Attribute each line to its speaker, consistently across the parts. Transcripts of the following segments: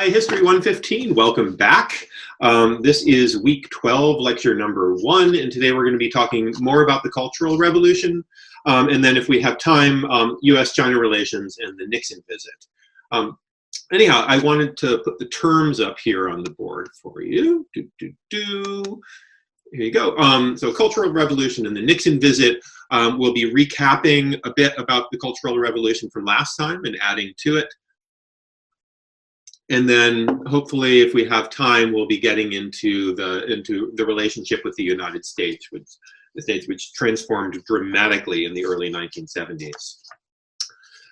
Speaker 1: Hi, History 115. Welcome back. This is week 12, lecture number 1, and today we're going to be talking more about the Cultural Revolution, and then if we have time, U.S.-China relations and the Nixon visit. Anyhow, I wanted to put the terms up here on the board for you. Here you go. So Cultural Revolution and the Nixon visit. We'll be recapping a bit about the Cultural Revolution from last time and adding to it. And then hopefully, if we have time, we'll be getting into the relationship with the United States, which transformed dramatically in the early 1970s.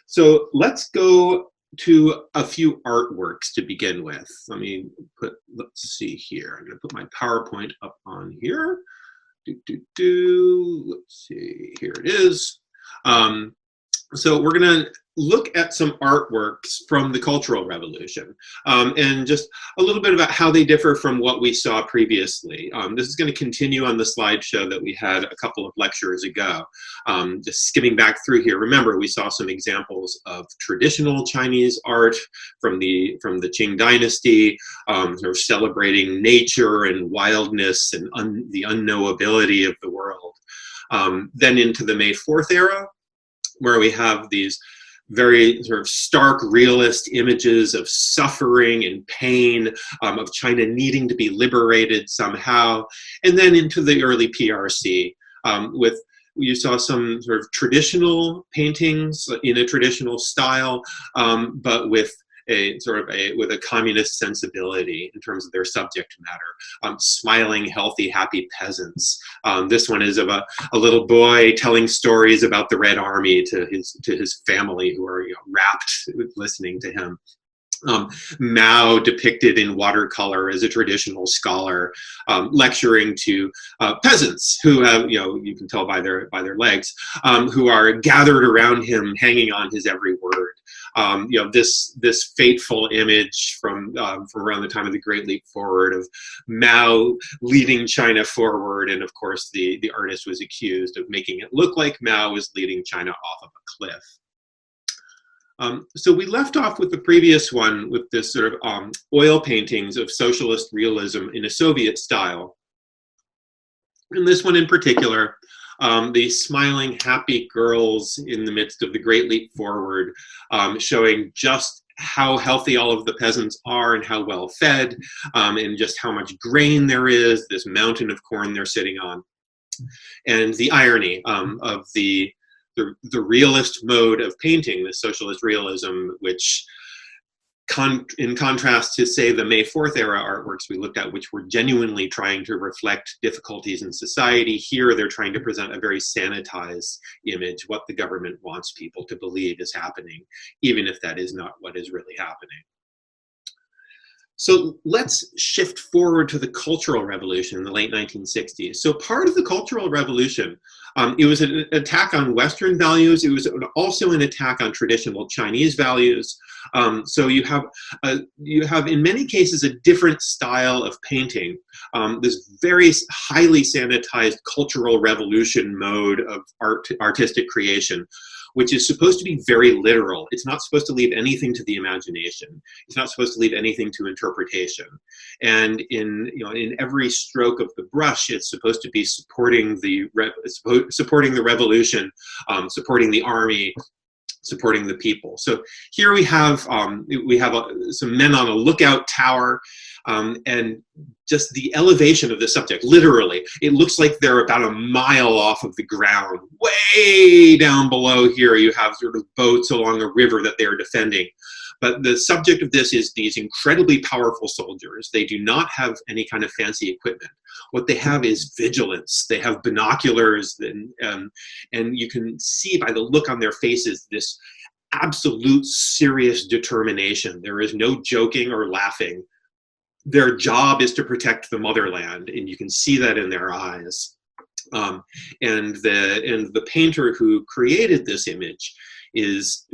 Speaker 1: So let's go to a few artworks to begin with. Let's see here. I'm going to put my PowerPoint up on here. Let's see. Here it is. So we're going to look at some artworks from the Cultural Revolution and just a little bit about how they differ from what we saw previously. This is going to continue on the slideshow that we had a couple of lectures ago. Just skimming back through here, remember we saw some examples of traditional Chinese art from the Qing Dynasty, sort of celebrating nature and wildness and the unknowability of the world. Then into the May 4th era, where we have these very sort of stark realist images of suffering and pain, of China needing to be liberated somehow, and then into the early PRC, you saw some sort of traditional paintings in a traditional style, but with a communist sensibility in terms of their subject matter. Smiling, healthy, happy peasants. This one is of a little boy telling stories about the Red Army to his family who are rapt listening to him. Mao depicted in watercolor as a traditional scholar, lecturing to peasants who have, you can tell by their legs, who are gathered around him, hanging on his every word. This fateful image from around the time of the Great Leap Forward of Mao leading China forward, and of course the artist was accused of making it look like Mao was leading China off of a cliff. So we left off with the previous one with this sort of oil paintings of socialist realism in a Soviet style. And this one in particular, the smiling, happy girls in the midst of the Great Leap Forward, showing just how healthy all of the peasants are and how well fed, and just how much grain there is, this mountain of corn they're sitting on. And the irony of the realist mode of painting, the socialist realism, which in contrast to, say, the May 4th era artworks we looked at, which were genuinely trying to reflect difficulties in society, here they're trying to present a very sanitized image, what the government wants people to believe is happening, even if that is not what is really happening. So let's shift forward to the Cultural Revolution in the late 1960s. So part of the Cultural Revolution, it was an attack on Western values. It was also an attack on traditional Chinese values. So you have in many cases a different style of painting. This very highly sanitized Cultural Revolution mode of artistic creation, which is supposed to be very literal. It's not supposed to leave anything to the imagination. It's not supposed to leave anything to interpretation. And in every stroke of the brush, it's supposed to be supporting the revolution, supporting the army, supporting the people. So here we have some men on a lookout tower, and just the elevation of the subject, literally, it looks like they're about a mile off of the ground. Way down below here, you have sort of boats along a river that they are defending. But the subject of this is these incredibly powerful soldiers. They do not have any kind of fancy equipment. What they have is vigilance. They have binoculars, and you can see by the look on their faces this absolute serious determination. There is no joking or laughing. Their job is to protect the motherland, and you can see that in their eyes. And the painter who created this image is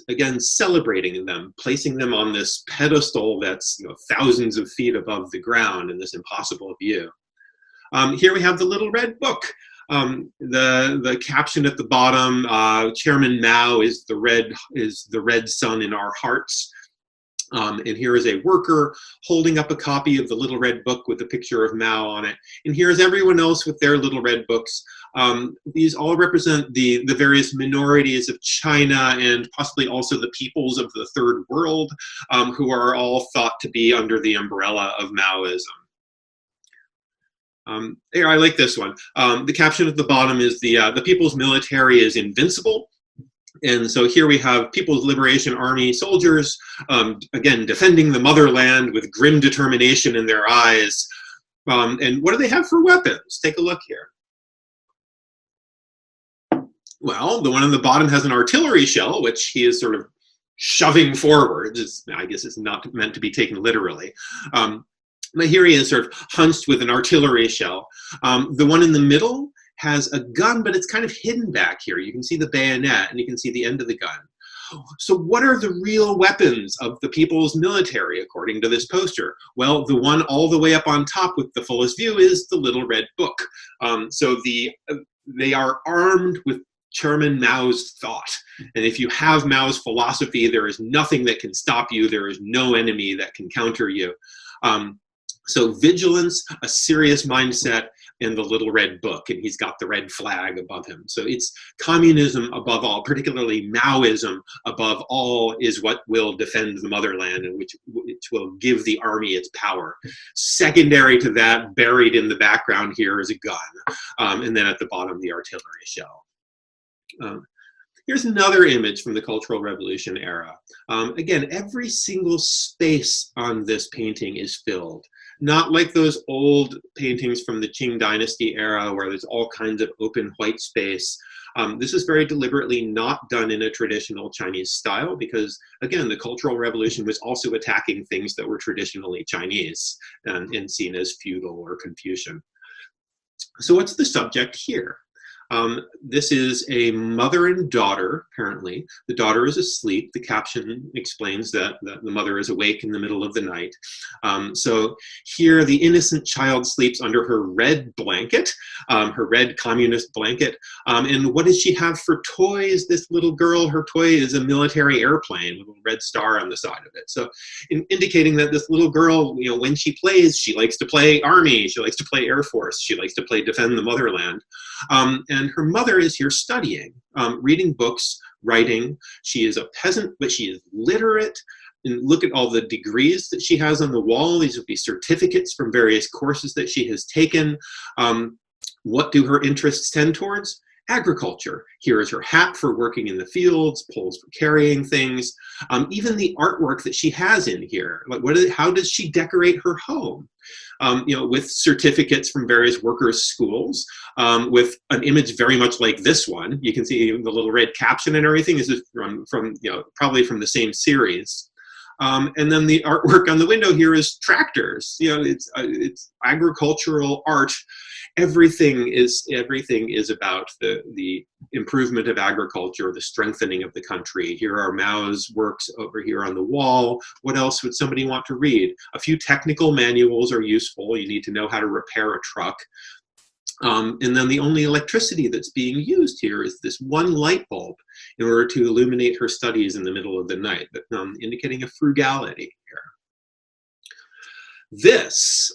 Speaker 1: again celebrating them, placing them on this pedestal that's thousands of feet above the ground in this impossible view. Here we have the Little Red Book. The caption at the bottom: Chairman Mao is the red sun in our hearts. And here is a worker holding up a copy of the Little Red Book with a picture of Mao on it. And here's everyone else with their Little Red Books. These all represent the various minorities of China and possibly also the peoples of the Third World, who are all thought to be under the umbrella of Maoism. Here, I like this one. The caption at the bottom is the People's Military is invincible. And so here we have People's Liberation Army soldiers, again, defending the motherland with grim determination in their eyes. And what do they have for weapons? Take a look here. Well, the one on the bottom has an artillery shell, which he is sort of shoving forward. I guess it's not meant to be taken literally. But here he is sort of hunched with an artillery shell. The one in the middle has a gun, but it's kind of hidden back here. You can see the bayonet and you can see the end of the gun. So what are the real weapons of the People's Military, according to this poster? Well, the one all the way up on top with the fullest view is the Little Red Book. So they are armed with Chairman Mao's thought. And if you have Mao's philosophy, there is nothing that can stop you. There is no enemy that can counter you. So vigilance, a serious mindset, and the Little Red Book, and he's got the red flag above him. So it's communism above all, particularly Maoism above all, is what will defend the motherland and which will give the army its power. Secondary to that, buried in the background here, is a gun, and then at the bottom, the artillery shell. Here's another image from the Cultural Revolution era. Again, every single space on this painting is filled. Not like those old paintings from the Qing Dynasty era where there's all kinds of open white space. This is very deliberately not done in a traditional Chinese style because, again, the Cultural Revolution was also attacking things that were traditionally Chinese and seen as feudal or Confucian. So what's the subject here? This is a mother and daughter, apparently. The daughter is asleep. The caption explains that the mother is awake in the middle of the night. So here the innocent child sleeps under her red blanket, her red communist blanket. And what does she have for toys, this little girl? Her toy is a military airplane with a red star on the side of it. So indicating that this little girl, you know, when she plays, she likes to play Army, she likes to play Air Force, she likes to play Defend the Motherland. And her mother is here studying, reading books, writing. She is a peasant, but she is literate. And look at all the degrees that she has on the wall. These would be certificates from various courses that she has taken. What do her interests tend towards? Agriculture. Here is her hat for working in the fields, poles for carrying things. Even the artwork that she has in here. Like how does she decorate her home? You know, with certificates from various workers' schools, with an image very much like this one. You can see the little red caption and everything. This is from you know, probably from the same series. And then the artwork on the window here is tractors. You know, it's agricultural art. Everything is about the improvement of agriculture, the strengthening of the country. Here are Mao's works over here on the wall. What else would somebody want to read? A few technical manuals are useful. You need to know how to repair a truck. And then the only electricity that's being used here is this one light bulb in order to illuminate her studies in the middle of the night, indicating a frugality here. This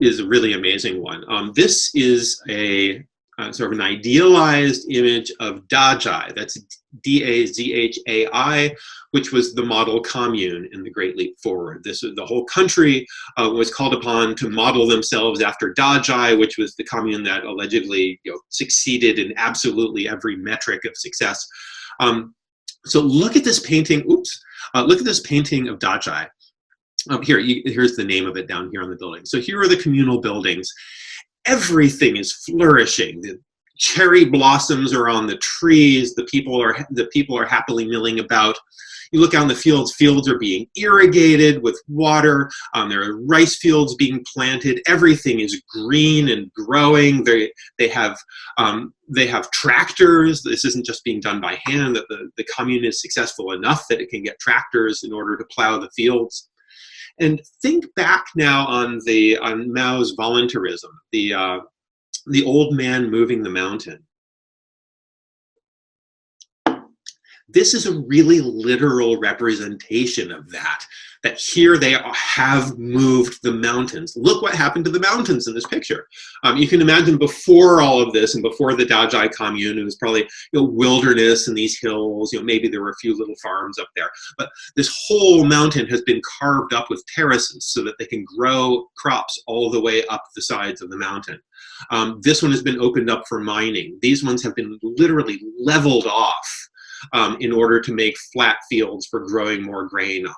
Speaker 1: is a really amazing one. This is a sort of an idealized image of Dazhai. That's D-A-Z-H-A-I, which was the model commune in the Great Leap Forward. The whole country was called upon to model themselves after Dazhai, which was the commune that allegedly, you know, succeeded in absolutely every metric of success. So look at this painting. Look at this painting of Dazhai. Here's the name of it down here on the building. So here are the communal buildings. Everything is flourishing. The cherry blossoms are on the trees. The people are happily milling about. You look out in the fields. Fields are being irrigated with water. There are rice fields being planted. Everything is green and growing. They have tractors. This isn't just being done by hand. That the commune is successful enough that it can get tractors in order to plow the fields. And think back now on Mao's voluntarism, the old man moving the mountain. This is a really literal representation of that here they have moved the mountains. Look what happened to the mountains in this picture. You can imagine before all of this and before the Dajai commune, it was probably wilderness and these hills, maybe there were a few little farms up there. But this whole mountain has been carved up with terraces so that they can grow crops all the way up the sides of the mountain. This one has been opened up for mining. These ones have been literally leveled off in order to make flat fields for growing more grain on.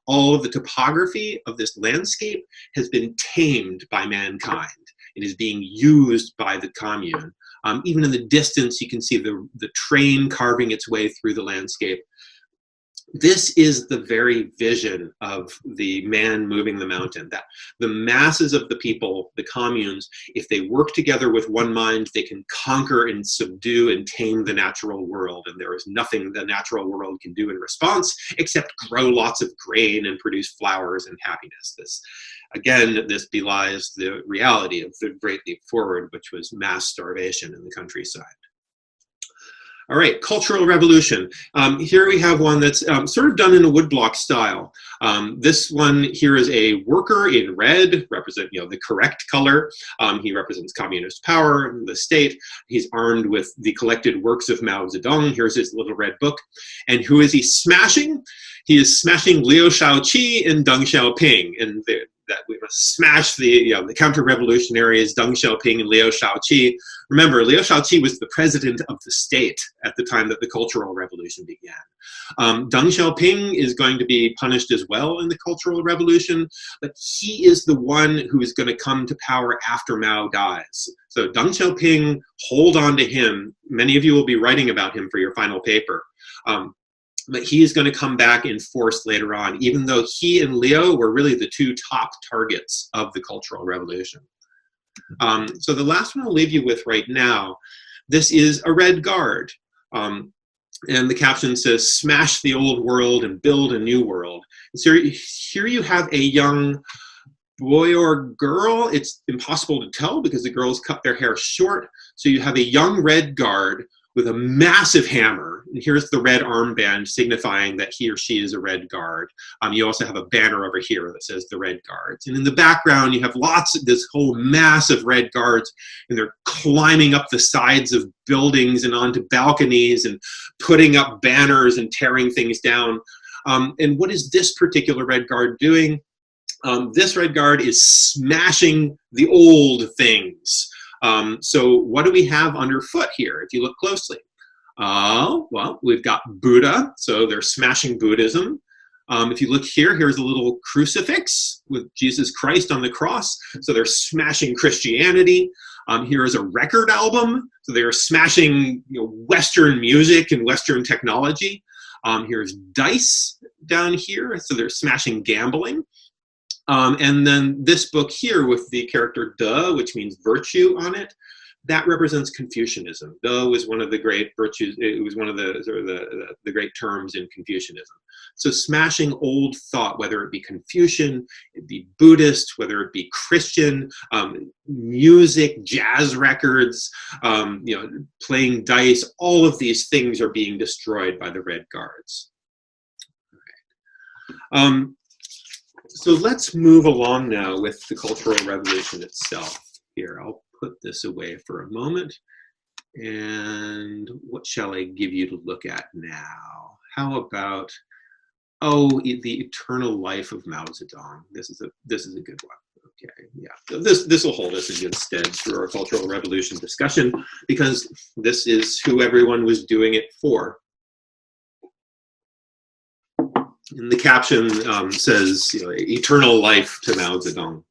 Speaker 1: All of the topography of this landscape has been tamed by mankind. It is being used by the commune. Even in the distance, you can see the train carving its way through the landscape. This is the very vision of the man moving the mountain, that the masses of the people, the communes, if they work together with one mind, they can conquer and subdue and tame the natural world. And there is nothing the natural world can do in response except grow lots of grain and produce flowers and happiness. This belies the reality of the Great Leap Forward, which was mass starvation in the countryside. All right, Cultural Revolution. Here we have one that's sort of done in a woodblock style. This one here is a worker in red, represent the correct color. He represents communist power in the state. He's armed with the collected works of Mao Zedong. Here's his little red book. And who is he smashing? He is smashing Liu Shaoqi and Deng Xiaoping. And that we must smash the counter-revolutionaries Deng Xiaoping and Liu Shaoqi. Remember, Liu Shaoqi was the president of the state at the time that the Cultural Revolution began. Deng Xiaoping is going to be punished as well in the Cultural Revolution, but he is the one who is going to come to power after Mao dies. So Deng Xiaoping, hold on to him. Many of you will be writing about him for your final paper. But he is going to come back in force later on, even though he and Liu were really the two top targets of the Cultural Revolution. So the last one I'll leave you with right now, this is a red guard. And the caption says, "Smash the old world and build a new world." So here you have a young boy or girl. It's impossible to tell because the girls cut their hair short. So you have a young red guard with a massive hammer. And here's the red armband signifying that he or she is a red guard. You also have a banner over here that says the Red Guards. And in the background, you have this whole mass of red guards, and they're climbing up the sides of buildings and onto balconies and putting up banners and tearing things down. And what is this particular red guard doing? This red guard is smashing the old things. So what do we have underfoot here, if you look closely? Well, we've got Buddha, so they're smashing Buddhism. If you look here, here's a little crucifix with Jesus Christ on the cross, so they're smashing Christianity. Here is a record album, so they're smashing Western music and Western technology. Here's dice down here, so they're smashing gambling. And then this book here with the character De, which means virtue on it, that represents Confucianism. De was one of the great virtues. It was one of the great terms in Confucianism. So smashing old thought, whether it be Confucian, it be Buddhist, whether it be Christian, music, jazz records, playing dice, all of these things are being destroyed by the Red Guards. Okay. So let's move along now with the Cultural Revolution itself. Here, I'll put this away for a moment. And what shall I give you to look at now? How about, the eternal life of Mao Zedong. This is a good one. Okay, yeah. This will hold us in good stead through our Cultural Revolution discussion, because this is who everyone was doing it for. And the caption says, eternal life to Mao Zedong.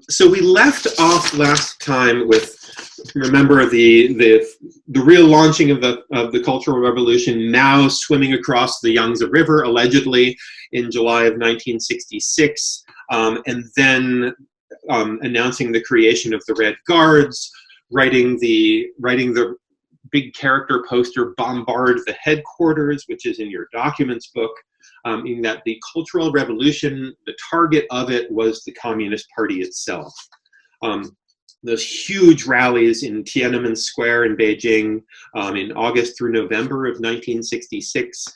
Speaker 1: So we left off last time with, remember, the real launching of the Cultural Revolution, Mao swimming across the Yangtze River, allegedly, in July of 1966, and then announcing the creation of the Red Guards, writing the big character poster, Bombard the Headquarters, which is in your documents book, in that the Cultural Revolution, the target of it was the Communist Party itself. those huge rallies in Tiananmen Square in Beijing in August through November of 1966.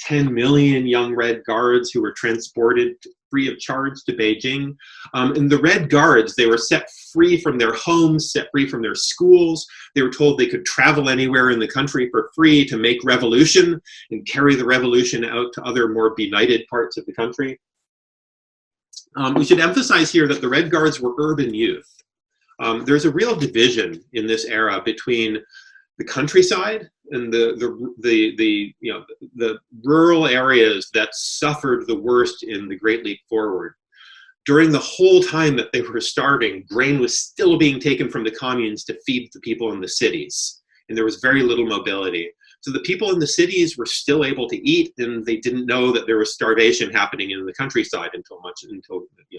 Speaker 1: 10 million young Red Guards who were transported free of charge to Beijing. And the Red Guards, they were set free from their homes, set free from their schools. They were told they could travel anywhere in the country for free to make revolution and carry the revolution out to other more benighted parts of the country. We should emphasize here that the Red Guards were urban youth. There's a real division in this era between the countryside and the rural areas that suffered the worst in the Great Leap Forward. During the whole time that they were starving, grain was still being taken from the communes to feed the people in the cities, and there was very little mobility. So the people in the cities were still able to eat, and they didn't know that there was starvation happening in the countryside until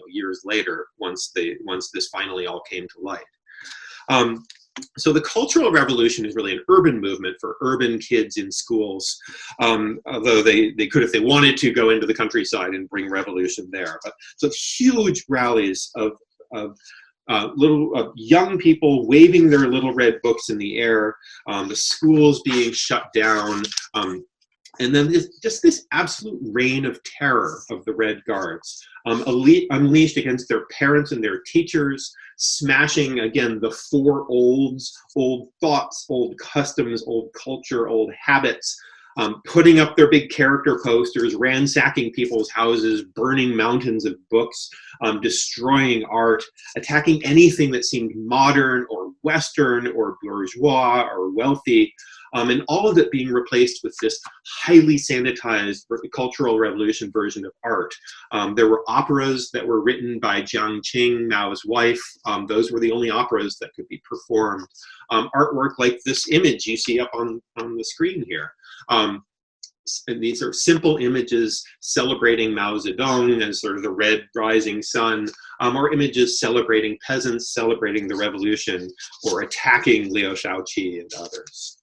Speaker 1: years later, once this finally all came to light. So the Cultural Revolution is really an urban movement for urban kids in schools, although they could, if they wanted to, go into the countryside and bring revolution there. But so huge rallies of young people waving their little red books in the air, the schools being shut down, and then just this absolute reign of terror of the Red Guards, unleashed against their parents and their teachers, smashing, again, the four olds, old thoughts, old customs, old culture, old habits, putting up their big character posters, ransacking people's houses, burning mountains of books, destroying art, attacking anything that seemed modern or Western or bourgeois or wealthy, and all of it being replaced with this highly sanitized Cultural Revolution version of art. There were operas that were written by Jiang Qing, Mao's wife. Those were the only operas that could be performed. Artwork like this image you see up on the screen here. And these are simple images celebrating Mao Zedong as sort of the red rising sun, or images celebrating peasants, celebrating the revolution, or attacking Liu Shaoqi and others.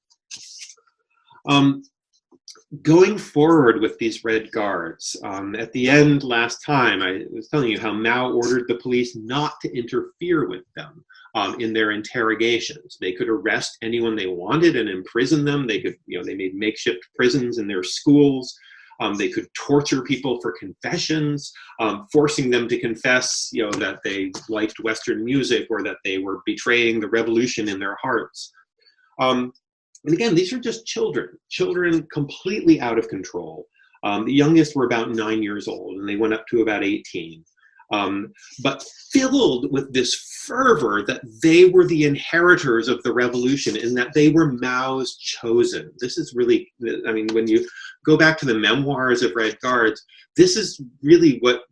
Speaker 1: Going forward with these Red Guards, at the end last time, I was telling you how Mao ordered the police not to interfere with them in their interrogations. They could arrest anyone they wanted and imprison them. They could, they made makeshift prisons in their schools. They could torture people for confessions, forcing them to confess, that they liked Western music or that they were betraying the revolution in their hearts. And again, these are just children completely out of control. The youngest were about 9 years old, and they went up to about 18. But filled with this fervor that they were the inheritors of the revolution and that they were Mao's chosen. This is really, when you go back to the memoirs of Red Guards, this is really what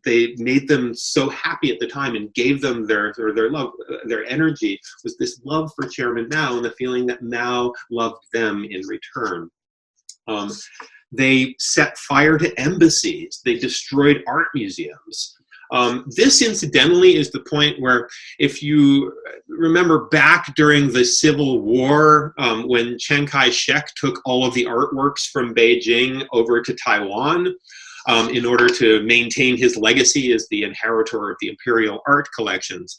Speaker 1: they made them so happy at the time and gave them their love, their energy, was this love for Chairman Mao and the feeling that Mao loved them in return. They set fire to embassies. They destroyed art museums. This, incidentally, is the point where, if you remember back during the Civil War, when Chiang Kai-shek took all of the artworks from Beijing over to Taiwan, in order to maintain his legacy as the inheritor of the imperial art collections.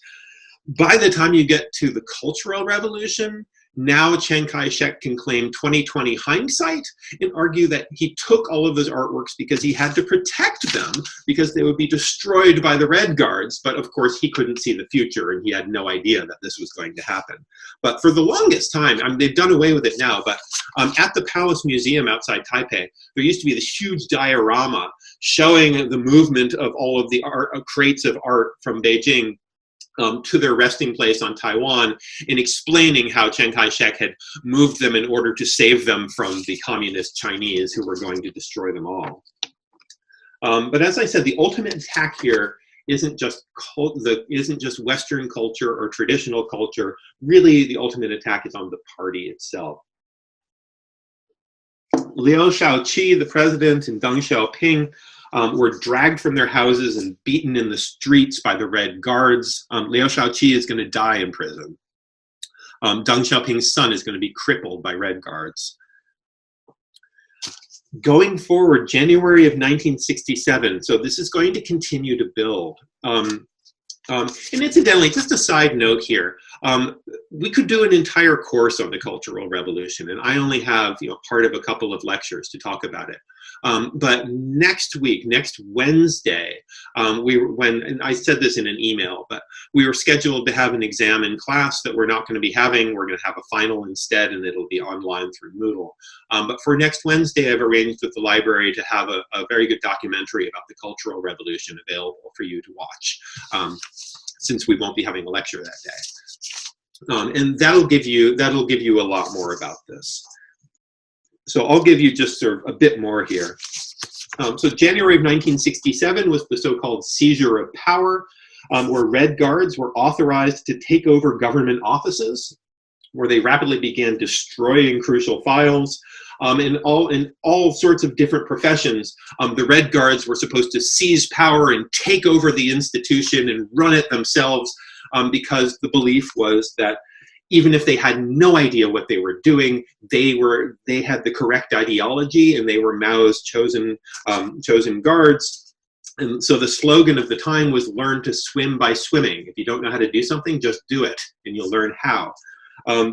Speaker 1: By the time you get to the Cultural Revolution, now Chiang Kai-shek can claim 20/20 hindsight and argue that he took all of those artworks because he had to protect them because they would be destroyed by the Red Guards. But of course, he couldn't see the future and he had no idea that this was going to happen. But for the longest time, they've done away with it now, but at the Palace Museum outside Taipei, there used to be this huge diorama showing the movement of all of the crates of art from Beijing to their resting place on Taiwan, in explaining how Chiang Kai-shek had moved them in order to save them from the communist Chinese who were going to destroy them all. But as I said, the ultimate attack here isn't just Western culture or traditional culture. Really, the ultimate attack is on the party itself. Liu Shaoqi, the president, and Deng Xiaoping were dragged from their houses and beaten in the streets by the Red Guards. Liu Shaoqi is going to die in prison. Deng Xiaoping's son is going to be crippled by Red Guards. Going forward, January of 1967, so this is going to continue to build. And incidentally, just a side note here, we could do an entire course on the Cultural Revolution, and I only have part of a couple of lectures to talk about it. But next week, next Wednesday, and I said this in an email, but we were scheduled to have an exam in class that we're not going to be having. We're going to have a final instead, and it'll be online through Moodle. But for next Wednesday, I've arranged with the library to have a very good documentary about the Cultural Revolution available for you to watch, since we won't be having a lecture that day. And that'll give you a lot more about this. So I'll give you just sort of a bit more here. So January of 1967 was the so-called seizure of power, where Red Guards were authorized to take over government offices, where they rapidly began destroying crucial files. In all sorts of different professions, the Red Guards were supposed to seize power and take over the institution and run it themselves, because the belief was that even if they had no idea what they were doing, they had the correct ideology, and they were Mao's chosen guards. And so the slogan of the time was "Learn to swim by swimming." If you don't know how to do something, just do it, and you'll learn how.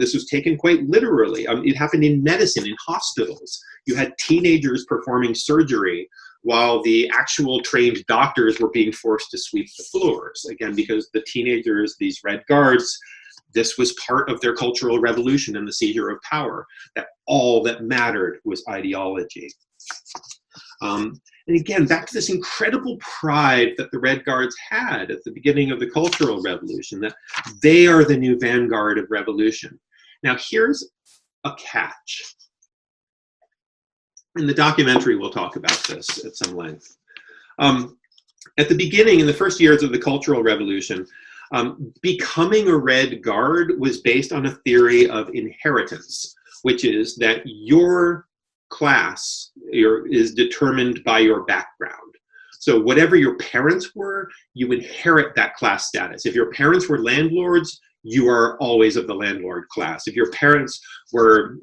Speaker 1: This was taken quite literally. It happened in medicine, in hospitals. You had teenagers performing surgery while the actual trained doctors were being forced to sweep the floors. Again, because the teenagers, these Red Guards, this was part of their Cultural Revolution and the seizure of power, that all that mattered was ideology. And again, back to this incredible pride that the Red Guards had at the beginning of the Cultural Revolution, that they are the new vanguard of revolution. Now, here's a catch. In the documentary, we'll talk about this at some length. At the beginning, in the first years of the Cultural Revolution, becoming a Red Guard was based on a theory of inheritance, which is that your class is determined by your background. So whatever your parents were, you inherit that class status. If your parents were landlords, you are always of the landlord class. If your parents were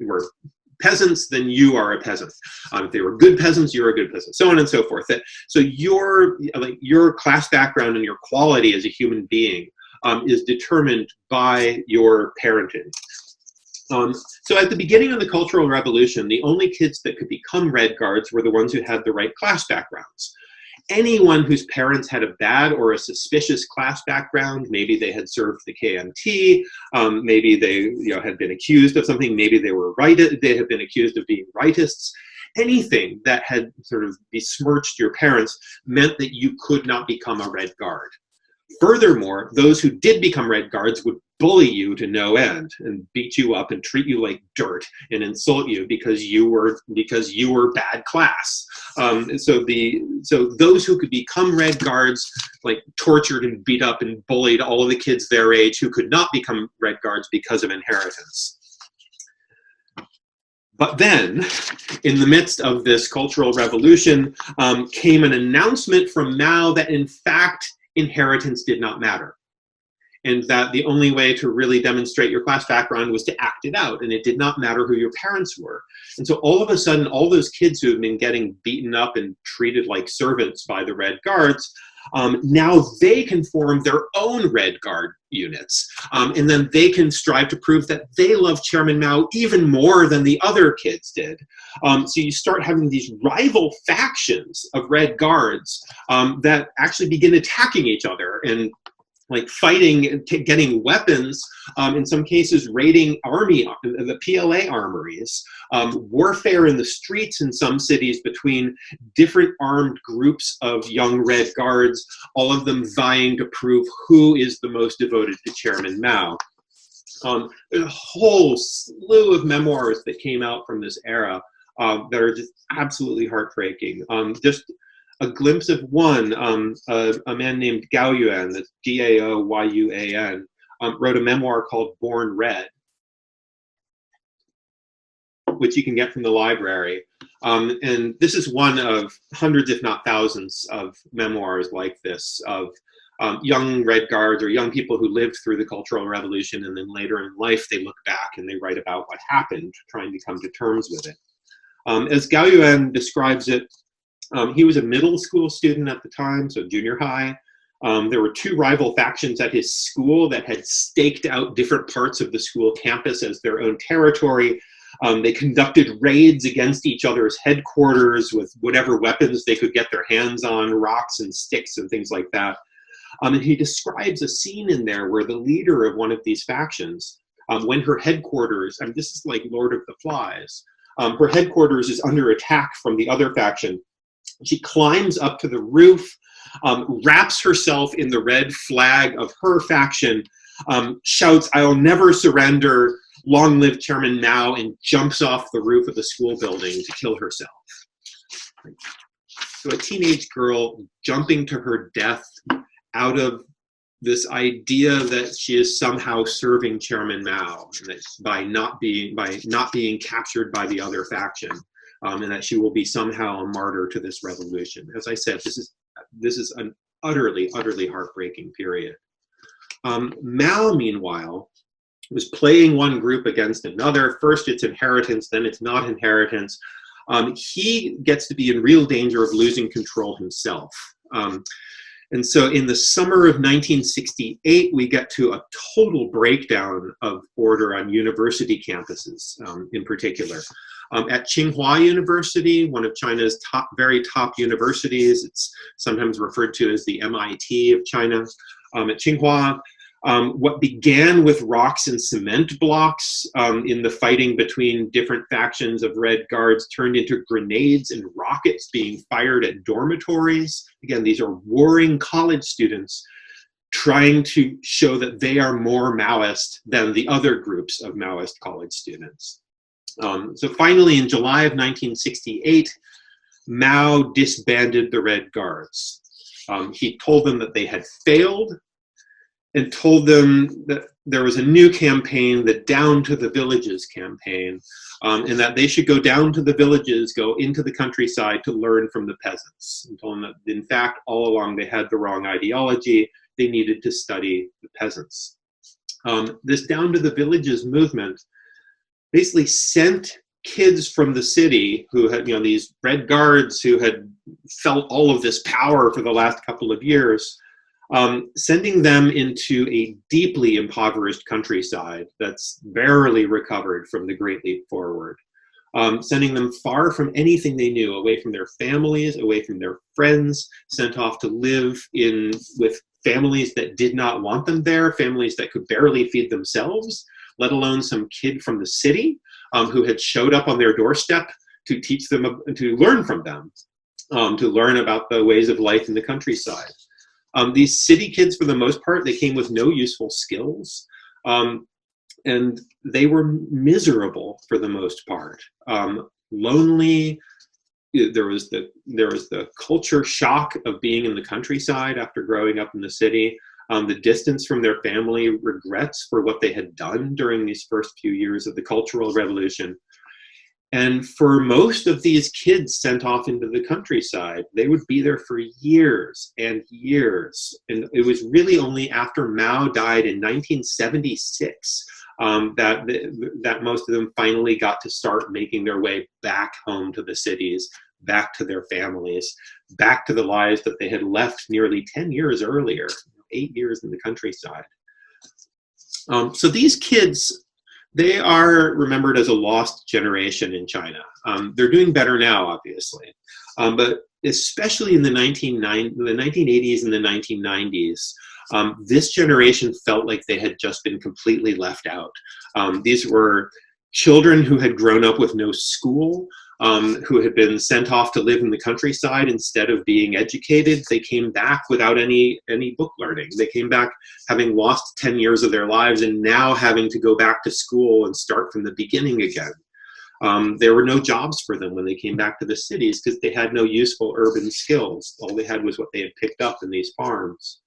Speaker 1: peasants, then you are a peasant. If they were good peasants, you're a good peasant, so on and so forth. So your class background and your quality as a human being is determined by your parenting. So at the beginning of the Cultural Revolution, the only kids that could become Red Guards were the ones who had the right class backgrounds. Anyone whose parents had a bad or a suspicious class background, maybe they had served the KMT, maybe they had been accused of something, maybe they had been accused of being rightists, anything that had sort of besmirched your parents meant that you could not become a Red Guard. Furthermore, those who did become Red Guards would bully you to no end and beat you up and treat you like dirt and insult you because you were bad class. So those who could become Red Guards tortured and beat up and bullied all of the kids their age who could not become Red Guards because of inheritance. But then, in the midst of this Cultural Revolution, came an announcement from Mao that in fact inheritance did not matter, and that the only way to really demonstrate your class background was to act it out, and it did not matter who your parents were. And so all of a sudden, all those kids who have been getting beaten up and treated like servants by the Red Guards, now they can form their own Red Guard units, and then they can strive to prove that they love Chairman Mao even more than the other kids did. So you start having these rival factions of Red Guards that actually begin attacking each other and fighting, getting weapons, in some cases raiding the PLA armories, warfare in the streets in some cities between different armed groups of young Red Guards, all of them vying to prove who is the most devoted to Chairman Mao. There's a whole slew of memoirs that came out from this era that are just absolutely heartbreaking. Just a glimpse of one, a man named Gao Yuan, that's Gaoyuan, wrote a memoir called Born Red, which you can get from the library. And this is one of hundreds, if not thousands, of memoirs like this of young Red Guards or young people who lived through the Cultural Revolution, and then later in life they look back and they write about what happened, trying to come to terms with it. As Gao Yuan describes it, he was a middle school student at the time, so junior high. There were two rival factions at his school that had staked out different parts of the school campus as their own territory. They conducted raids against each other's headquarters with whatever weapons they could get their hands on, rocks and sticks and things like that. And he describes a scene in there where the leader of one of these factions, when her headquarters, and this is like Lord of the Flies, her headquarters is under attack from the other faction. She climbs up to the roof, wraps herself in the red flag of her faction, shouts, "I'll never surrender, long live Chairman Mao," and jumps off the roof of the school building to kill herself. So a teenage girl jumping to her death out of this idea that she is somehow serving Chairman Mao, and that by not being captured by the other faction, and that she will be somehow a martyr to this revolution. As I said, this is an utterly heartbreaking period. Mao, meanwhile, was playing one group against another. First it's inheritance, then it's not inheritance. He gets to be in real danger of losing control himself. And so in the summer of 1968, we get to a total breakdown of order on university campuses in particular. At Tsinghua University, one of China's very top universities, it's sometimes referred to as the MIT of China. At Tsinghua, what began with rocks and cement blocks in the fighting between different factions of Red Guards turned into grenades and rockets being fired at dormitories. Again, these are warring college students trying to show that they are more Maoist than the other groups of Maoist college students. So finally, in July of 1968, Mao disbanded the Red Guards. He told them that they had failed, and told them that there was a new campaign, the Down to the Villages campaign, and that they should go down to the villages, go into the countryside to learn from the peasants. And told them that, in fact, all along they had the wrong ideology. They needed to study the peasants. This Down to the Villages movement basically sent kids from the city who had, these Red Guards who had felt all of this power for the last couple of years, sending them into a deeply impoverished countryside that's barely recovered from the Great Leap Forward, sending them far from anything they knew, away from their families, away from their friends, sent off to live with families that did not want them there, families that could barely feed themselves, let alone some kid from the city who had showed up on their doorstep to teach them, to learn from them, to learn about the ways of life in the countryside. These city kids, for the most part, they came with no useful skills, and they were miserable for the most part. Lonely. There was the culture shock of being in the countryside after growing up in the city. The distance from their family, regrets for what they had done during these first few years of the Cultural Revolution. And for most of these kids sent off into the countryside, they would be there for years and years. And it was really only after Mao died in 1976 that most of them finally got to start making their way back home to the cities, back to their families, back to the lives that they had left nearly 10 years earlier, 8 years in the countryside. So these kids, they are remembered as a lost generation in China. They're doing better now, obviously, but especially in the 1980s and the 1990s, this generation felt like they had just been completely left out. These were children who had grown up with no school, who had been sent off to live in the countryside instead of being educated. They came back without any book learning. They came back having lost 10 years of their lives and now having to go back to school and start from the beginning again. There were no jobs for them when they came back to the cities because they had no useful urban skills. All they had was what they had picked up in these farms.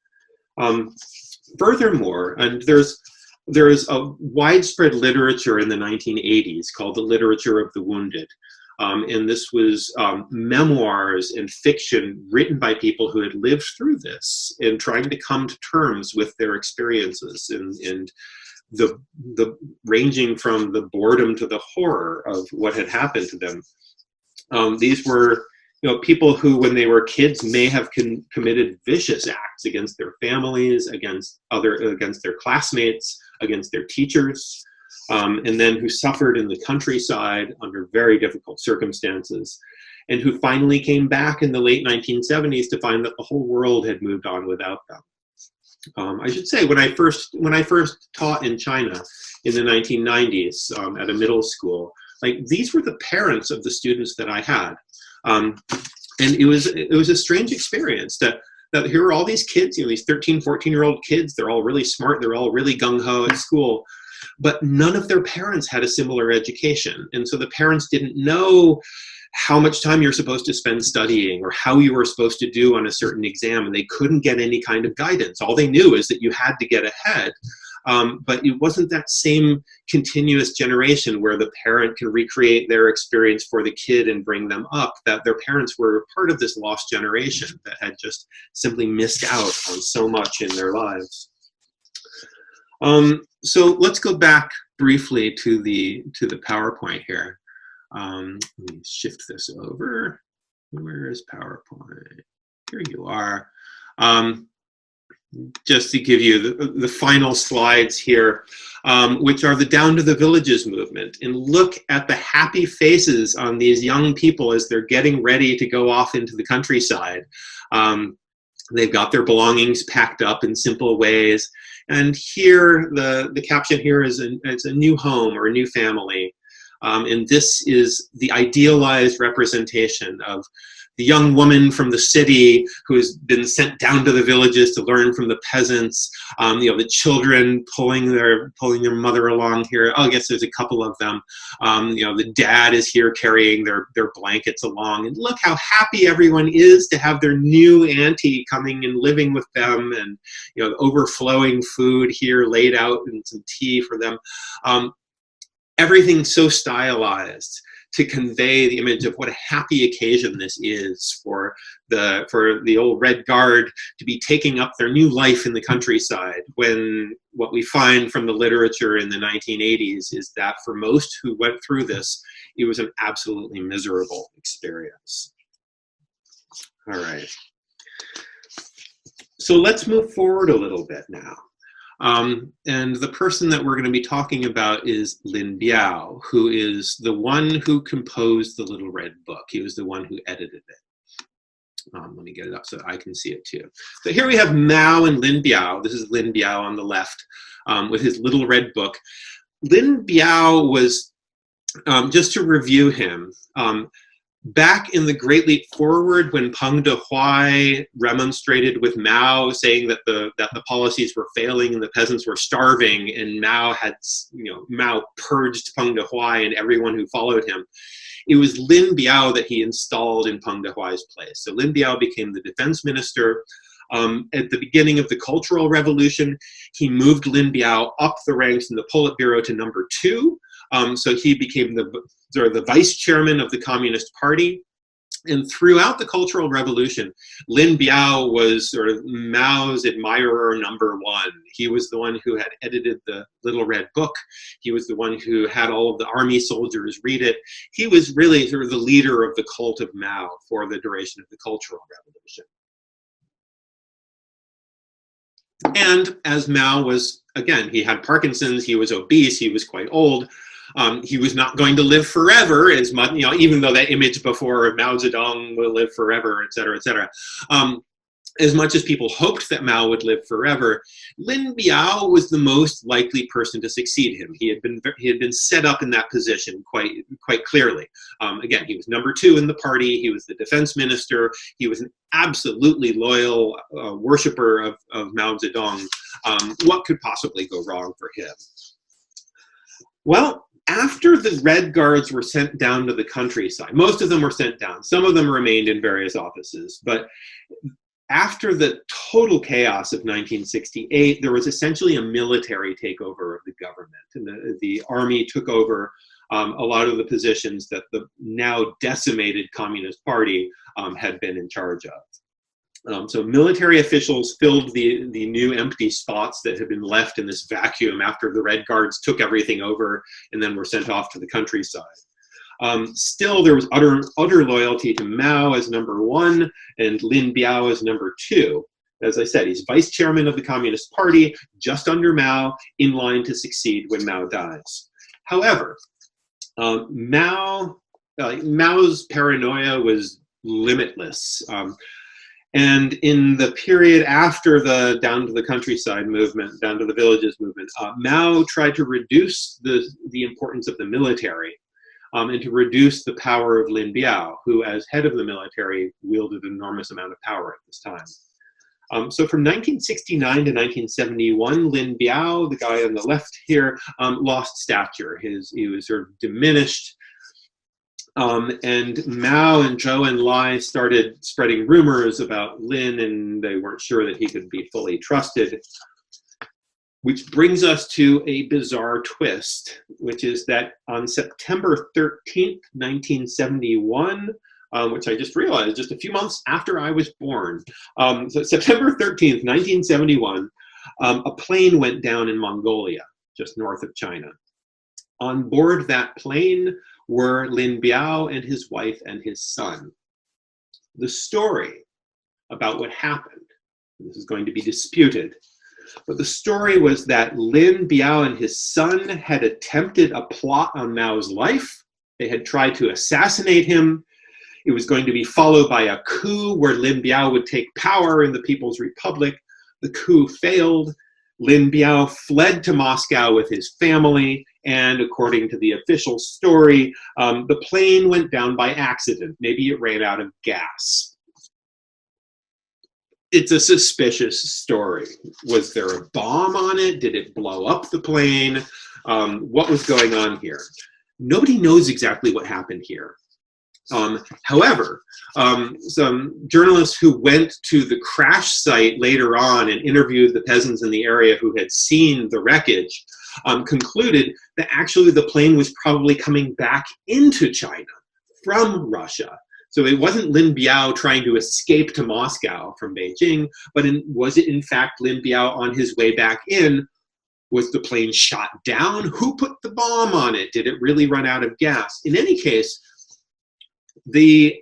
Speaker 1: Furthermore, and there is a widespread literature in the 1980s called the literature of the wounded. And this was memoirs and fiction written by people who had lived through this and trying to come to terms with their experiences and the ranging from the boredom to the horror of what had happened to them. These were people who, when they were kids, may have committed vicious acts against their families, against their classmates, against their teachers, and then who suffered in the countryside under very difficult circumstances, and who finally came back in the late 1970s to find that the whole world had moved on without them. I should say, when I first taught in China in the 1990s at a middle school, like, these were the parents of the students that I had, and it was a strange experience that here are all these kids, these 13, 14-year-old kids. They're all really smart. They're all really gung-ho at school, but none of their parents had a similar education, and so the parents didn't know how much time you're supposed to spend studying or how you were supposed to do on a certain exam, and they couldn't get any kind of guidance. All they knew is that you had to get ahead, but it wasn't that same continuous generation where the parent can recreate their experience for the kid and bring them up, that their parents were part of this lost generation that had just simply missed out on so much in their lives. So let's go back briefly to the PowerPoint here. Let me shift this over. Where is PowerPoint? Here you are. Just to give you the final slides here, which are the Down to the Villages movement. And look at the happy faces on these young people as they're getting ready to go off into the countryside. They've got their belongings packed up in simple ways. And here, the caption here is it's a new home or a new family. And this is the idealized representation of the young woman from the city who has been sent down to the villages to learn from the peasants. The children pulling their mother along here. Oh, I guess there's a couple of them. The dad is here carrying their blankets along. And look how happy everyone is to have their new auntie coming and living with them, and overflowing food here laid out and some tea for them. Everything so stylized to convey the image of what a happy occasion this is for the old Red Guard to be taking up their new life in the countryside, when what we find from the literature in the 1980s is that for most who went through this, it was an absolutely miserable experience. All right. So let's move forward a little bit now. And the person that we're going to be talking about is Lin Biao, who is the one who composed the Little Red Book. He was the one who edited it. Let me get it up so I can see it too. So here we have Mao and Lin Biao. This is Lin Biao on the left with his Little Red Book. Lin Biao was, just to review him, back in the Great Leap Forward, when Peng Dehuai remonstrated with Mao, saying that the policies were failing and the peasants were starving, and Mao purged Peng Dehuai and everyone who followed him, it was Lin Biao that he installed in Peng Dehuai's place. So Lin Biao became the defense minister. At the beginning of the Cultural Revolution, he moved Lin Biao up the ranks in the Politburo to number 2. So he became the vice chairman of the Communist Party. And throughout the Cultural Revolution, Lin Biao was sort of Mao's admirer number 1. He was the one who had edited the Little Red Book. He was the one who had all of the army soldiers read it. He was really sort of the leader of the cult of Mao for the duration of the Cultural Revolution. And as Mao was, again, he had Parkinson's, he was obese, he was quite old. He was not going to live forever, as much, even though that image before Mao Zedong will live forever, et cetera, et cetera. As much as people hoped that Mao would live forever, Lin Biao was the most likely person to succeed him. He had been set up in that position quite clearly. Again, he was number 2 in the party. He was the defense minister. He was an absolutely loyal worshiper of Mao Zedong. What could possibly go wrong for him? Well, after the Red Guards were sent down to the countryside, most of them were sent down. Some of them remained in various offices, but after the total chaos of 1968, there was essentially a military takeover of the government, and the army took over a lot of the positions that the now decimated Communist Party had been in charge of. So military officials filled the new empty spots that had been left in this vacuum after the Red Guards took everything over and then were sent off to the countryside. Still, there was utter loyalty to Mao as number one and Lin Biao as number two. As I said, he's vice chairman of the Communist Party, just under Mao, in line to succeed when Mao dies. However, Mao's paranoia was limitless. And in the period after the Down to the Countryside movement, Down to the Villages movement, Mao tried to reduce the importance of the military and to reduce the power of Lin Biao, who as head of the military wielded an enormous amount of power at this time. So from 1969 to 1971, Lin Biao, the guy on the left here, lost stature. He was sort of diminished. And Mao and Zhou Enlai started spreading rumors about Lin, and they weren't sure that he could be fully trusted. Which brings us to a bizarre twist, which is that on September 13th, 1971, which I just realized just a few months after I was born. So September 13th, 1971, a plane went down in Mongolia, just north of China. On board that plane were Lin Biao and his wife and his son. The story about what happened, this is going to be disputed, but the story was that Lin Biao and his son had attempted a plot on Mao's life. They had tried to assassinate him. It was going to be followed by a coup where Lin Biao would take power in the People's Republic. The coup failed. Lin Biao fled to Moscow with his family, and according to the official story, the plane went down by accident. Maybe it ran out of gas. It's a suspicious story. Was there a bomb on it? Did it blow up the plane? What was going on here? Nobody knows exactly what happened here. However, some journalists who went to the crash site later on and interviewed the peasants in the area who had seen the wreckage concluded that actually the plane was probably coming back into China from Russia. So it wasn't Lin Biao trying to escape to Moscow from Beijing, but was it in fact Lin Biao on his way back in? Was the plane shot down? Who put the bomb on it? Did it really run out of gas? In any case, the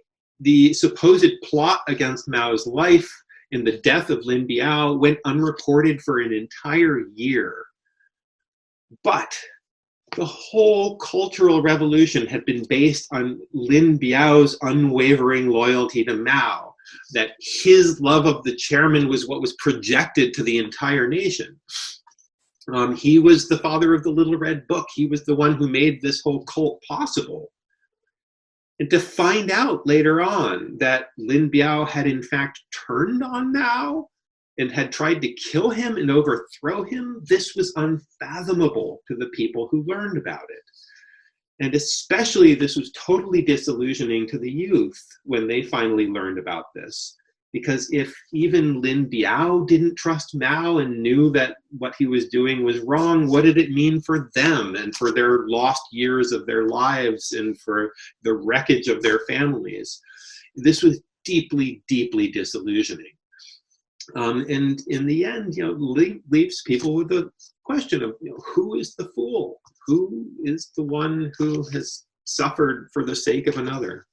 Speaker 1: supposed plot against Mao's life in the death of Lin Biao went unreported for an entire year. But the whole Cultural Revolution had been based on Lin Biao's unwavering loyalty to Mao, that his love of the chairman was what was projected to the entire nation. He was the father of the Little Red Book. He was the one who made this whole cult possible. And to find out later on that Lin Biao had in fact turned on Mao and had tried to kill him and overthrow him, this was unfathomable to the people who learned about it. And especially this was totally disillusioning to the youth when they finally learned about this. Because if even Lin Biao didn't trust Mao and knew that what he was doing was wrong, what did it mean for them and for their lost years of their lives and for the wreckage of their families? This was deeply, deeply disillusioning. And in the end, leaves people with the question of, who is the fool? Who is the one who has suffered for the sake of another?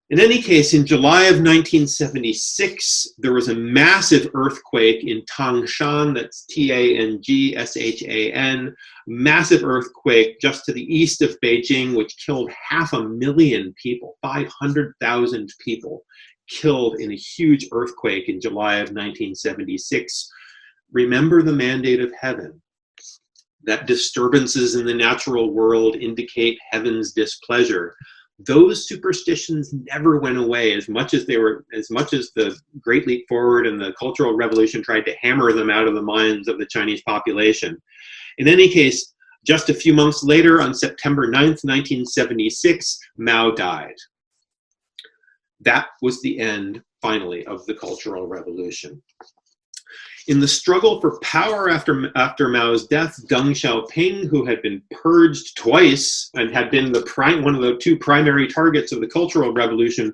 Speaker 1: In any case, in July of 1976, there was a massive earthquake in Tangshan, that's Tangshan, massive earthquake just to the east of Beijing, which killed 500,000 people, 500,000 people killed in a huge earthquake in July of 1976. Remember the mandate of heaven, that disturbances in the natural world indicate heaven's displeasure. Those superstitions never went away as much as the Great Leap Forward and the Cultural Revolution tried to hammer them out of the minds of the Chinese population. In any case, just a few months later, on September 9th, 1976, Mao died. That was the end, finally, of the Cultural Revolution. In the struggle for power after Mao's death, Deng Xiaoping, who had been purged twice and had been one of the two primary targets of the Cultural Revolution,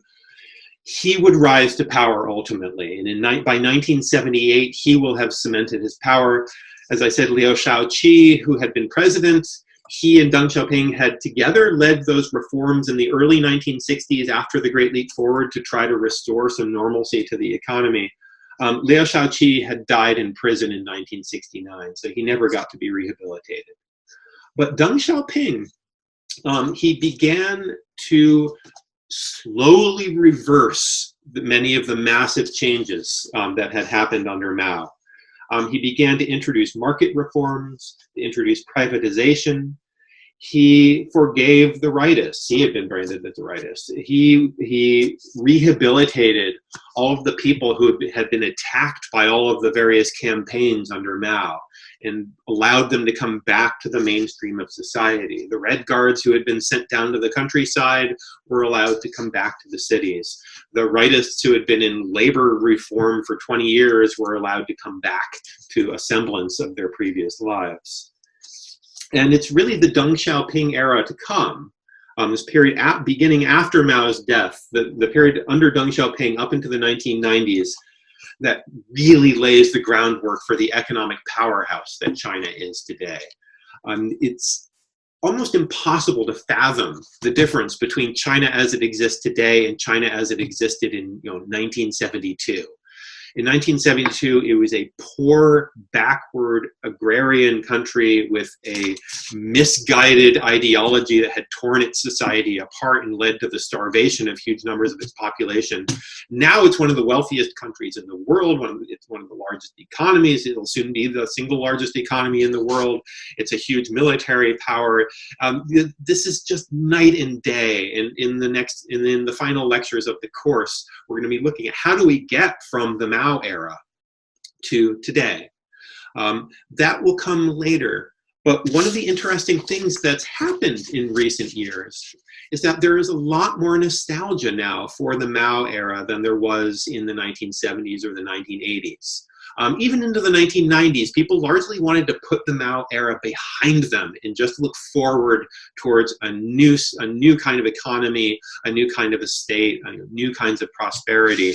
Speaker 1: he would rise to power ultimately. And by 1978, he will have cemented his power. As I said, Liu Shaoqi, who had been president, He and Deng Xiaoping had together led those reforms in the early 1960s after the Great Leap Forward to try to restore some normalcy to the economy. Liu Shaoqi had died in prison in 1969, so he never got to be rehabilitated. But Deng Xiaoping, he began to slowly reverse many of the massive changes that had happened under Mao. He began to introduce market reforms, to introduce privatization. He forgave the rightists. He had been branded as the rightists. He rehabilitated all of the people who had been attacked by all of the various campaigns under Mao and allowed them to come back to the mainstream of society. The Red Guards who had been sent down to the countryside were allowed to come back to the cities. The rightists who had been in labor reform for 20 years were allowed to come back to a semblance of their previous lives. And it's really the Deng Xiaoping era to come, this period beginning after Mao's death, the period under Deng Xiaoping up into the 1990s, that really lays the groundwork for the economic powerhouse that China is today. It's almost impossible to fathom the difference between China as it exists today and China as it existed in 1972. In 1972, it was a poor, backward, agrarian country with a misguided ideology that had torn its society apart and led to the starvation of huge numbers of its population. Now it's one of the wealthiest countries in the world. It's one of the largest economies. It'll soon be the single largest economy in the world. It's a huge military power. This is just night and day. And in the final lectures of the course, we're going to be looking at how do we get from the Mao era to today. That will come later. But one of the interesting things that's happened in recent years is that there is a lot more nostalgia now for the Mao era than there was in the 1970s or the 1980s. Even into the 1990s, people largely wanted to put the Mao era behind them and just look forward towards a new kind of economy, a new kind of a state, new kinds of prosperity.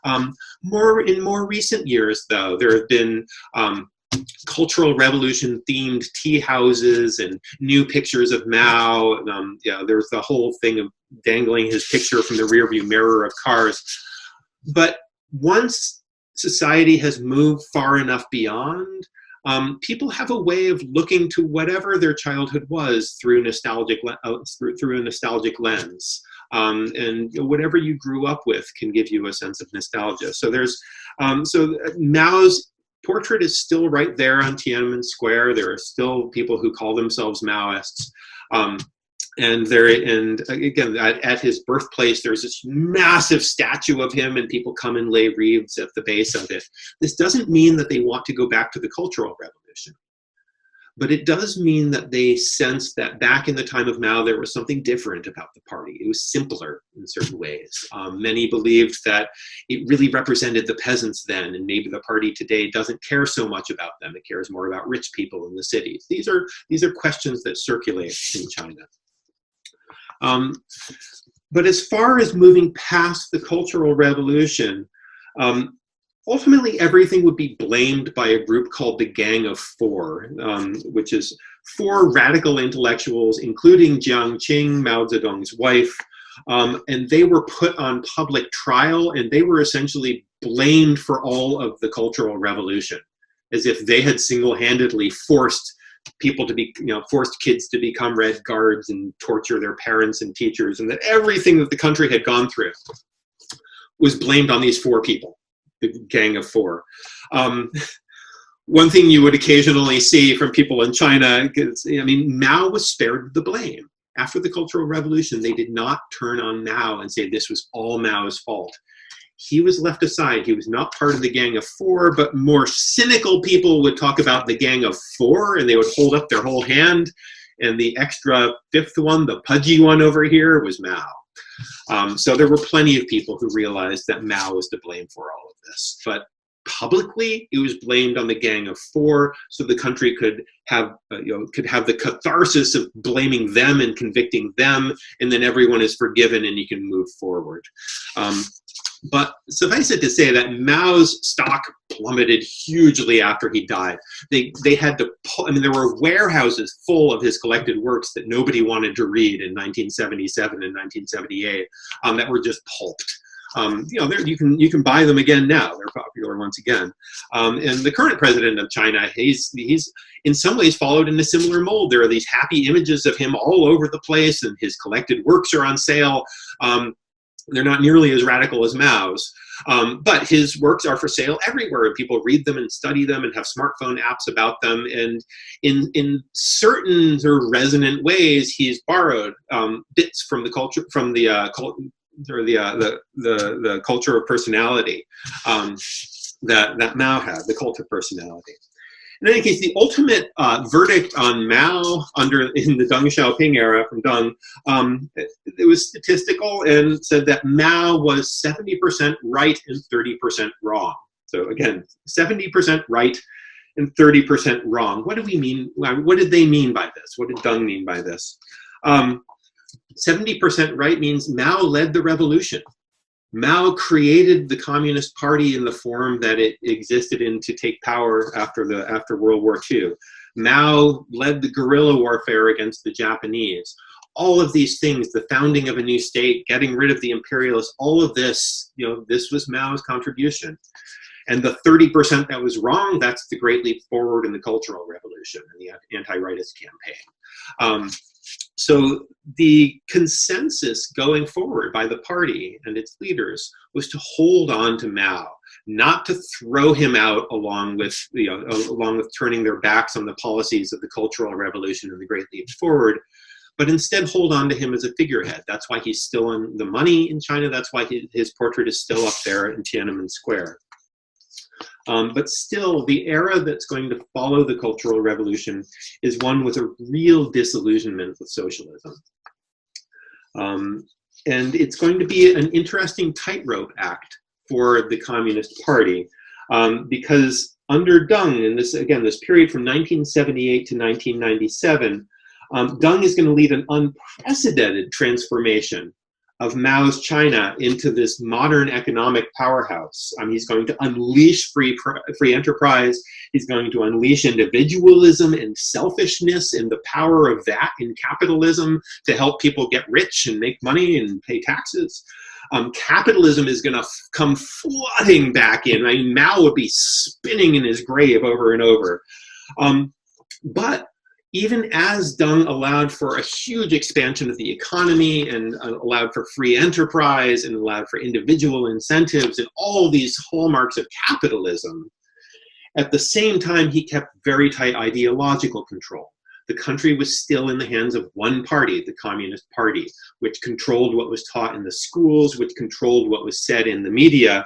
Speaker 1: In more recent years, though, there have been Cultural Revolution themed tea houses and new pictures of Mao. There's the whole thing of dangling his picture from the rearview mirror of cars. But once society has moved far enough beyond, people have a way of looking to whatever their childhood was through a nostalgic lens. And whatever you grew up with can give you a sense of nostalgia. So Mao's portrait is still right there on Tiananmen Square. There are still people who call themselves Maoists. And again, at his birthplace, there's this massive statue of him, and people come and lay wreaths at the base of it. This doesn't mean that they want to go back to the Cultural Revolution, but it does mean that they sense that back in the time of Mao, there was something different about the party. It was simpler in certain ways. Many believed that it really represented the peasants then, and maybe the party today doesn't care so much about them. It cares more about rich people in the cities. These are questions that circulate in China. But as far as moving past the Cultural Revolution, ultimately everything would be blamed by a group called the Gang of Four, which is four radical intellectuals, including Jiang Qing, Mao Zedong's wife, and they were put on public trial, and they were essentially blamed for all of the Cultural Revolution, as if they had single-handedly forced kids to become Red Guards and torture their parents and teachers, and that everything that the country had gone through was blamed on these four people, the Gang of Four. One thing you would occasionally see from people in China, Mao was spared the blame. After the Cultural Revolution, they did not turn on Mao and say this was all Mao's fault. He was left aside. He was not part of the Gang of Four, but more cynical people would talk about the Gang of Four, and they would hold up their whole hand, and the extra fifth one, the pudgy one over here, was Mao. So there were plenty of people who realized that Mao was to blame for all of this. But publicly, it was blamed on the Gang of Four, so the country could have the catharsis of blaming them and convicting them, and then everyone is forgiven and you can move forward. But suffice it to say that Mao's stock plummeted hugely after he died. They had to pull, I mean, there were warehouses full of his collected works that nobody wanted to read in 1977 and 1978 that were just pulped. You can buy them again now. They're popular once again. And the current president of China, he's in some ways followed in a similar mold. There are these happy images of him all over the place, and his collected works are on sale. They're not nearly as radical as Mao's, but his works are for sale everywhere. People read them and study them and have smartphone apps about them. And in certain sort of resonant ways, he's borrowed bits from the culture, from the culture of personality that Mao had, the cult of personality. In any case, the ultimate verdict on Mao in the Deng Xiaoping era from Deng, it was statistical and said that Mao was 70% right and 30% wrong. So again, 70% right and 30% wrong. What do we mean? What did they mean by this? What did Deng mean by this? 70% right means Mao led the revolution. Mao created the Communist Party in the form that it existed in to take power after World War II. Mao led the guerrilla warfare against the Japanese. All of these things, the founding of a new state, getting rid of the imperialists, all of this, this was Mao's contribution. And the 30% that was wrong, that's the great leap forward in the Cultural Revolution and the anti-rightist campaign. So the consensus going forward by the party and its leaders was to hold on to Mao, not to throw him out along with turning their backs on the policies of the Cultural Revolution and the Great Leap Forward, but instead hold on to him as a figurehead. That's why he's still on the money in China. That's why his portrait is still up there in Tiananmen Square. But still, the era that's going to follow the Cultural Revolution is one with a real disillusionment with socialism. And it's going to be an interesting tightrope act for the Communist Party, because under Deng, and this period from 1978 to 1997, Deng is going to lead an unprecedented transformation of Mao's China into this modern economic powerhouse. He's going to unleash free enterprise. He's going to unleash individualism and selfishness and the power of that in capitalism to help people get rich and make money and pay taxes. Capitalism is going to come flooding back in. Mao would be spinning in his grave over and over. But even as Deng allowed for a huge expansion of the economy and allowed for free enterprise and allowed for individual incentives and all these hallmarks of capitalism, at the same time, he kept very tight ideological control. The country was still in the hands of one party, the Communist Party, which controlled what was taught in the schools, which controlled what was said in the media.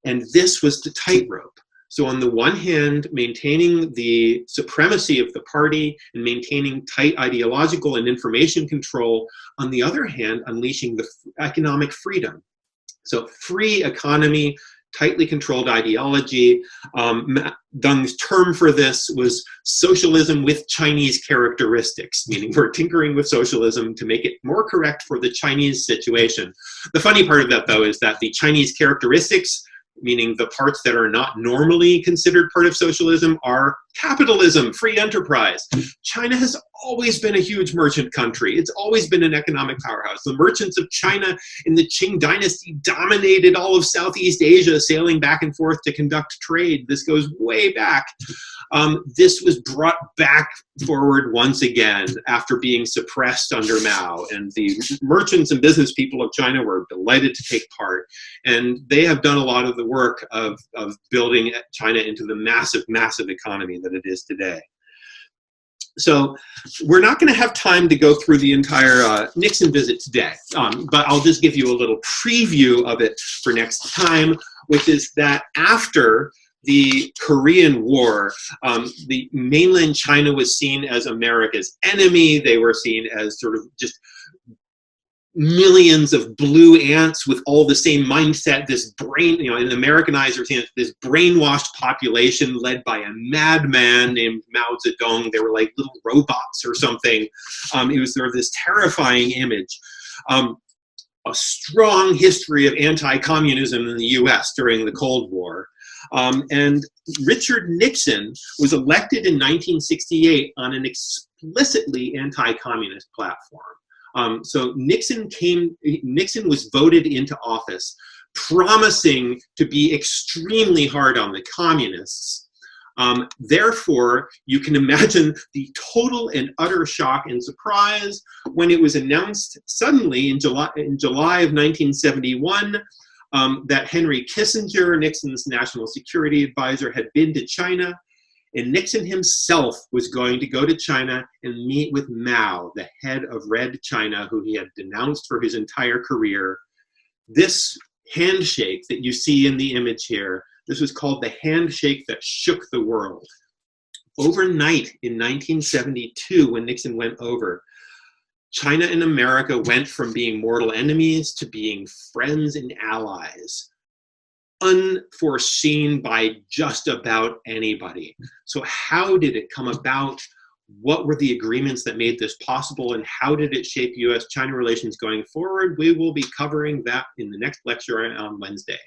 Speaker 1: And this was the tightrope. So on the one hand, maintaining the supremacy of the party and maintaining tight ideological and information control. On the other hand, unleashing the economic freedom. So free economy, tightly controlled ideology. Deng's term for this was socialism with Chinese characteristics, meaning we're tinkering with socialism to make it more correct for the Chinese situation. The funny part of that, though, is that the Chinese characteristics, meaning the parts that are not normally considered part of socialism, are capitalism, free enterprise. China has always been a huge merchant country. It's always been an economic powerhouse. The merchants of China in the Qing dynasty dominated all of Southeast Asia, sailing back and forth to conduct trade. This goes way back. This was brought back forward once again after being suppressed under Mao. And the merchants and business people of China were delighted to take part. And they have done a lot of the work of building China into the massive, massive economy that it is today. So we're not going to have time to go through the entire Nixon visit today, but I'll just give you a little preview of it for next time, which is that after the Korean War, the mainland China was seen as America's enemy. They were seen as sort of just millions of blue ants with all the same mindset, this brain, in American eyes, are seeing this brainwashed population led by a madman named Mao Zedong. They were like little robots or something. It was sort of this terrifying image. a strong history of anti-communism in the US during the Cold War. And Richard Nixon was elected in 1968 on an explicitly anti-communist platform. So Nixon was voted into office promising to be extremely hard on the communists. Therefore, you can imagine the total and utter shock and surprise when it was announced suddenly in July of 1971 that Henry Kissinger, Nixon's national security advisor, had been to China, and Nixon himself was going to go to China and meet with Mao, the head of Red China, who he had denounced for his entire career. This handshake that you see in the image here, this was called the handshake that shook the world. Overnight in 1972, when Nixon went over, China and America went from being mortal enemies to being friends and allies, unforeseen by just about anybody. So how did it come about? What were the agreements that made this possible, and how did it shape U.S.-China relations going forward? We will be covering that in the next lecture on Wednesday.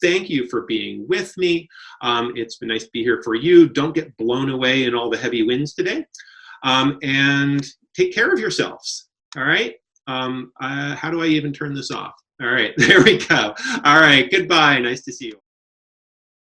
Speaker 1: Thank you for being with me. It's been nice to be here for you. Don't get blown away in all the heavy winds today. And take care of yourselves, all right? How do I even turn this off? All right, there we go. All right, goodbye. Nice to see you.